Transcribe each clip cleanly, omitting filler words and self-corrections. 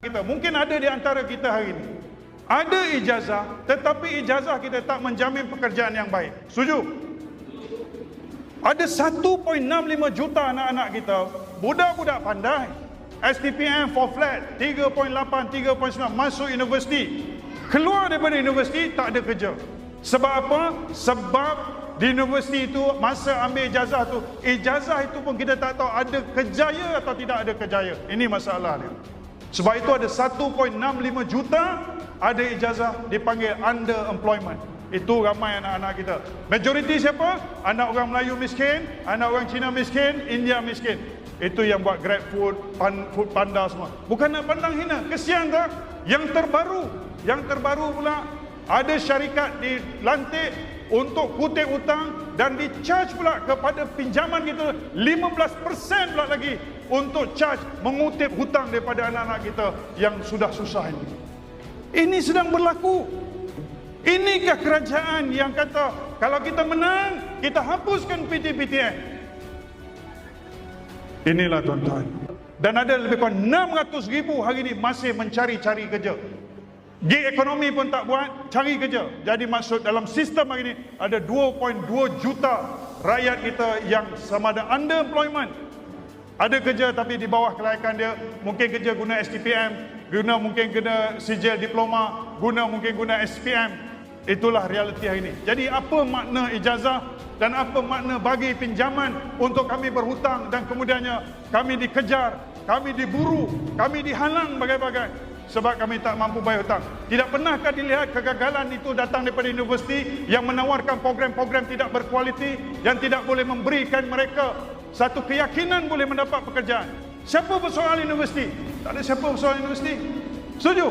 kita. Mungkin ada di antara kita hari ini ada ijazah, tetapi ijazah kita tak menjamin pekerjaan yang baik. Setuju? Ada 1.65 juta anak-anak kita, budak-budak pandai, STPM for flat 3.8, 3.9, masuk universiti, keluar daripada universiti tak ada kerja. Sebab apa? Sebab di universiti itu masa ambil ijazah itu pun kita tak tahu ada kejaya atau tidak ada kejaya. Ini masalah dia. Sebab itu ada 1.65 juta ada ijazah dipanggil underemployment. Itu ramai anak-anak kita. Majoriti siapa? Anak orang Melayu miskin, anak orang Cina miskin, India miskin. Itu yang buat Grab Food, Food Panda semua. Bukan nak pandang hina, kesian tak? Yang terbaru pula ada syarikat dilantik untuk kutip hutang dan di-charge pula kepada pinjaman kita 15% pula lagi untuk charge mengutip hutang daripada anak-anak kita yang sudah susah ini. Ini sedang berlaku. Inikah kerajaan yang kata kalau kita menang, kita hapuskan PTPTN? Inilah tuan-tuan. Dan ada lebih kurang 600,000 hari ini masih mencari-cari kerja. Gig ekonomi pun tak buat, cari kerja. Jadi maksud dalam sistem hari ini ada 2.2 juta rakyat kita yang sama ada underemployment. Ada kerja tapi di bawah kelayakan dia, mungkin kerja guna STPM, mungkin guna sijil diploma, mungkin guna SPM. Itulah realiti hari ini. Jadi apa makna ijazah dan apa makna bagi pinjaman untuk kami berhutang dan kemudiannya kami dikejar, kami diburu, kami dihalang bagai-bagai sebab kami tak mampu bayar hutang. Tidak pernahkah dilihat kegagalan itu datang daripada universiti yang menawarkan program-program tidak berkualiti, yang tidak boleh memberikan mereka satu keyakinan boleh mendapat pekerjaan. Siapa bersoal universiti? Tak ada siapa bersoal universiti. Setuju?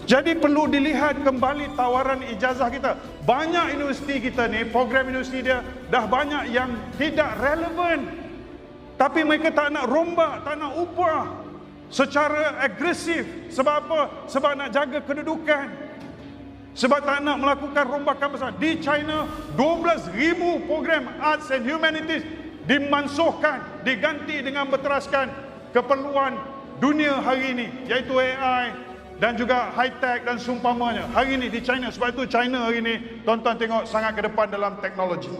Jadi perlu dilihat kembali tawaran ijazah kita. Banyak universiti kita ni, program universiti dia dah banyak yang tidak relevan. Tapi mereka tak nak rombak, tak nak ubah secara agresif. Sebab apa? Sebab nak jaga kedudukan. Sebab tak nak melakukan rombakan besar. Di China, 12,000 program Arts and Humanities dimansuhkan, diganti dengan berteraskan keperluan dunia hari ini, iaitu AI dan juga high-tech dan seumpamanya. Hari ini di China, sebab itu China hari ini, tuan-tuan tengok sangat ke depan dalam teknologi.